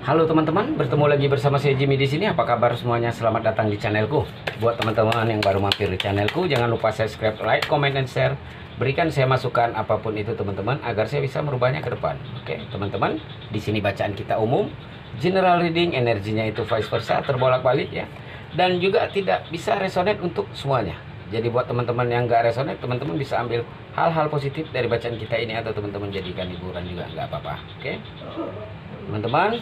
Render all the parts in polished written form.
Halo teman-teman, bertemu lagi bersama saya Jimmy di sini. Apa kabar semuanya? Selamat datang di channelku. Buat teman-teman yang baru mampir di channelku, jangan lupa subscribe, like, comment, dan share. Berikan saya masukan apapun itu teman-teman, agar saya bisa merubahnya ke depan. Oke, teman-teman, di sini bacaan kita umum, general reading, energinya itu vice versa, terbolak-balik ya. Dan juga tidak bisa resonate untuk semuanya. Jadi buat teman-teman yang nggak resonate, teman-teman bisa ambil hal-hal positif dari bacaan kita ini, atau teman-teman jadikan hiburan juga nggak apa-apa. Oke, teman-teman.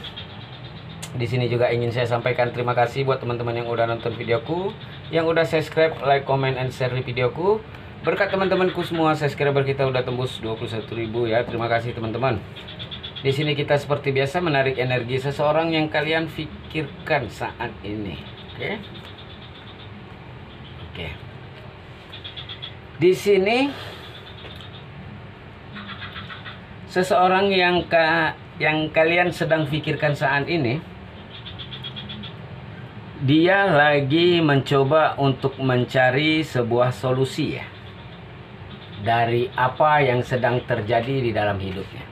Di sini juga ingin saya sampaikan terima kasih buat teman-teman yang udah nonton videoku, yang udah subscribe, like, comment, and share di videoku. Berkat teman-temanku semua, subscriber kita udah tembus 21.000 ya. Terima kasih teman-teman. Di sini kita seperti biasa menarik energi seseorang yang kalian pikirkan saat ini. Oke. Oke. Di sini seseorang yang kalian sedang pikirkan saat ini, dia lagi mencoba untuk mencari sebuah solusi ya, dari apa yang sedang terjadi di dalam hidupnya.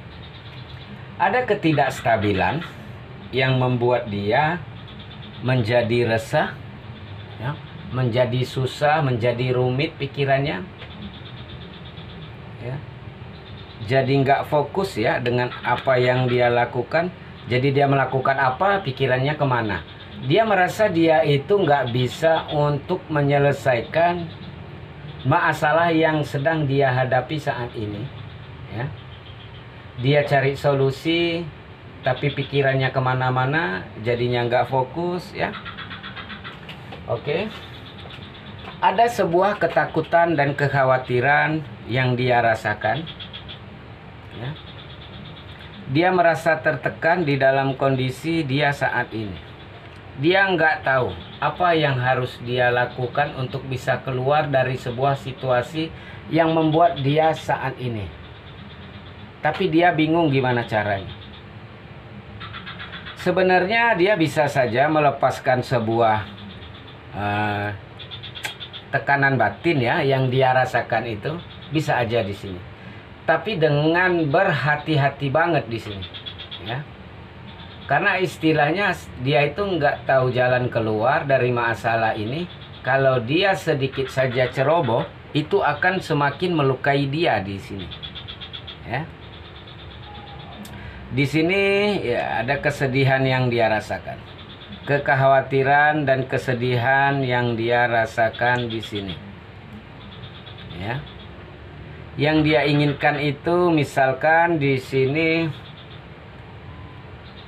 Ada ketidakstabilan yang membuat dia menjadi resah ya, menjadi susah, menjadi rumit pikirannya ya. Jadi nggak fokus ya dengan apa yang dia lakukan. Jadi dia melakukan apa, pikirannya kemana. Dia merasa dia itu nggak bisa untuk menyelesaikan masalah yang sedang dia hadapi saat ini ya. Dia cari solusi tapi pikirannya kemana-mana, jadinya nggak fokus ya. Oke. Ada sebuah ketakutan dan kekhawatiran yang dia rasakan ya. Dia merasa tertekan di dalam kondisi dia saat ini. Dia nggak tahu apa yang harus dia lakukan untuk bisa keluar dari sebuah situasi yang membuat dia saat ini. Tapi dia bingung gimana caranya. Sebenarnya dia bisa saja melepaskan sebuah tekanan batin ya yang dia rasakan itu, bisa aja di sini. Tapi dengan berhati-hati banget di sini ya. Karena istilahnya dia itu nggak tahu jalan keluar dari masalah ini. Kalau dia sedikit saja ceroboh, itu akan semakin melukai dia di sini. Ya. Di sini ya ada kesedihan yang dia rasakan. Kekhawatiran dan kesedihan yang dia rasakan di sini. Ya. Yang dia inginkan itu misalkan di sini,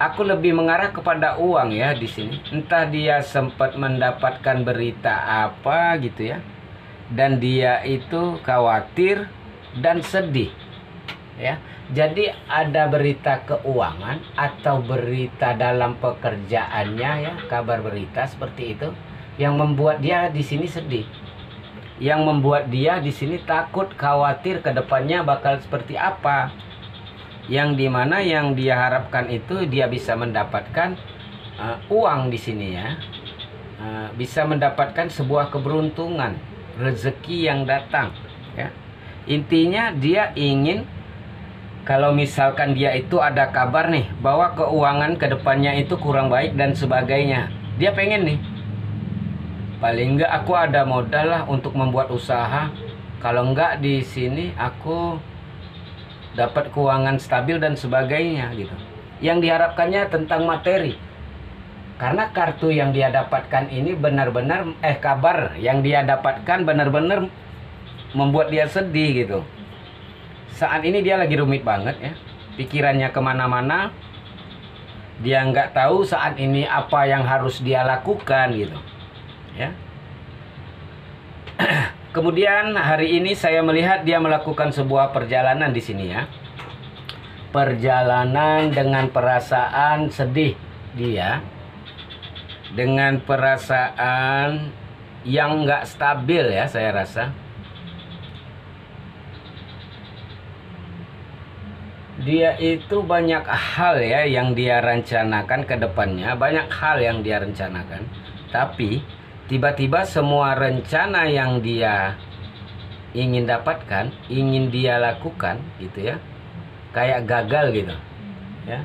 aku lebih mengarah kepada uang ya di sini. Entah dia sempat mendapatkan berita apa gitu ya, dan dia itu khawatir dan sedih ya. Jadi ada berita keuangan atau berita dalam pekerjaannya ya, kabar berita seperti itu yang membuat dia di sini sedih. Yang membuat dia di sini takut, khawatir ke depannya bakal seperti apa. Yang dimana yang dia harapkan itu dia bisa mendapatkan uang di sini ya, bisa mendapatkan sebuah keberuntungan, rezeki yang datang ya. Intinya dia ingin, kalau misalkan dia itu ada kabar nih bahwa keuangan kedepannya itu kurang baik dan sebagainya, dia pengen nih, paling enggak aku ada modal lah untuk membuat usaha. Kalau enggak di sini aku dapat keuangan stabil dan sebagainya gitu. Yang diharapkannya tentang materi. Karena kartu yang dia dapatkan ini benar-benar kabar yang dia dapatkan benar-benar membuat dia sedih gitu. Saat ini dia lagi rumit banget ya. Pikirannya kemana-mana. Dia nggak tahu saat ini apa yang harus dia lakukan gitu. Ya. Kemudian hari ini saya melihat dia melakukan sebuah perjalanan di sini ya. Perjalanan dengan perasaan sedih dia. Dengan perasaan yang nggak stabil ya saya rasa. Dia itu banyak hal ya yang dia rencanakan ke depannya. Banyak hal yang dia rencanakan. Tapi tiba-tiba semua rencana yang dia ingin dapatkan, ingin dia lakukan gitu ya, kayak gagal gitu ya.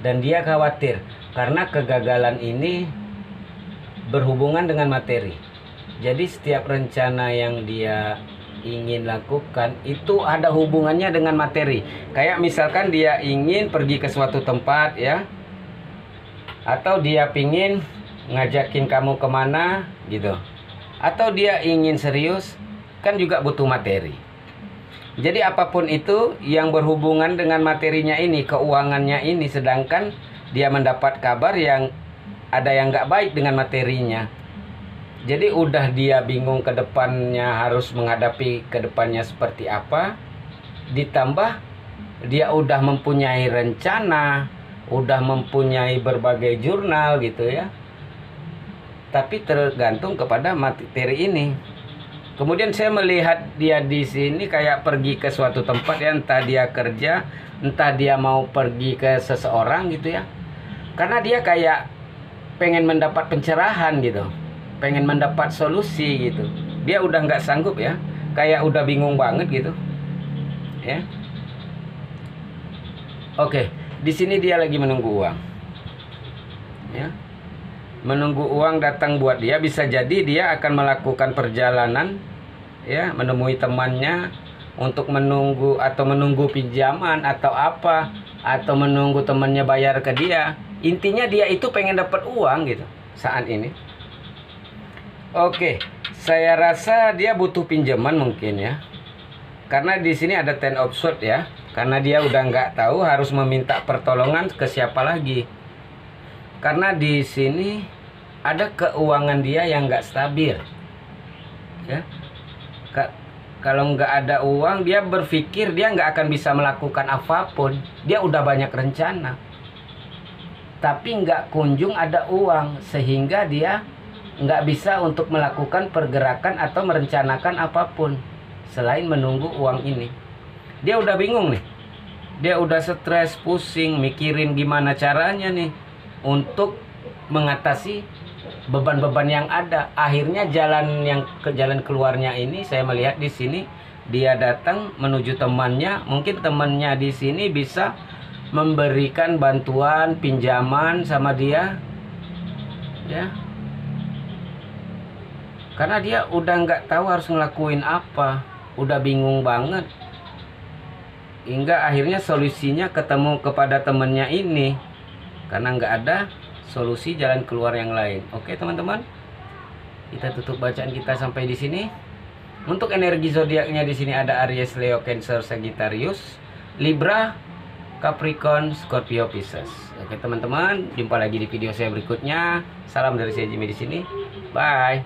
Dan dia khawatir karena kegagalan ini berhubungan dengan materi. Jadi setiap rencana yang dia ingin lakukan itu ada hubungannya dengan materi. Kayak misalkan dia ingin pergi ke suatu tempat ya, atau dia pingin ngajakin kamu kemana gitu, atau dia ingin serius, kan juga butuh materi. Jadi apapun itu yang berhubungan dengan materinya ini, keuangannya ini, sedangkan dia mendapat kabar yang ada yang nggak baik dengan materinya. Jadi udah dia bingung ke depannya harus menghadapi ke depannya seperti apa. Ditambah dia udah mempunyai rencana, udah mempunyai berbagai jurnal gitu ya. Tapi tergantung kepada materi ini. Kemudian saya melihat dia di sini kayak pergi ke suatu tempat ya, entah dia kerja, entah dia mau pergi ke seseorang gitu ya. Karena dia kayak pengen mendapat pencerahan gitu, pengen mendapat solusi gitu. Dia udah nggak sanggup ya, kayak udah bingung banget gitu, ya. Oke, di sini dia lagi menunggu uang, ya. Menunggu uang datang buat dia. Bisa jadi dia akan melakukan perjalanan ya, menemui temannya untuk menunggu, atau menunggu pinjaman atau apa, atau menunggu temannya bayar ke dia. Intinya dia itu pengen dapat uang gitu saat ini. Oke, saya rasa dia butuh pinjaman mungkin ya. Karena di sini ada Ten of Swords ya. Karena dia udah nggak tahu harus meminta pertolongan ke siapa lagi. Karena di sini ada keuangan dia yang nggak stabil, ya. Kalau nggak ada uang, dia berpikir dia nggak akan bisa melakukan apapun. Dia udah banyak rencana, tapi nggak kunjung ada uang, sehingga dia nggak bisa untuk melakukan pergerakan atau merencanakan apapun selain menunggu uang ini. Dia udah bingung nih, dia udah stres, pusing, mikirin gimana caranya nih untuk mengatasi beban-beban yang ada. Akhirnya jalan keluarnya ini saya melihat di sini dia datang menuju temannya. Mungkin temannya di sini bisa memberikan bantuan pinjaman sama dia, ya. Karena dia udah nggak tahu harus ngelakuin apa, udah bingung banget. Hingga akhirnya solusinya ketemu kepada temannya ini, karena nggak ada solusi jalan keluar yang lain. Oke teman-teman, kita tutup bacaan kita sampai di sini. Untuk energi zodiaknya di sini ada Aries, Leo, Cancer, Sagittarius, Libra, Capricorn, Scorpio, Pisces. Oke teman-teman, jumpa lagi di video saya berikutnya. Salam dari saya Jimmy di sini. Bye.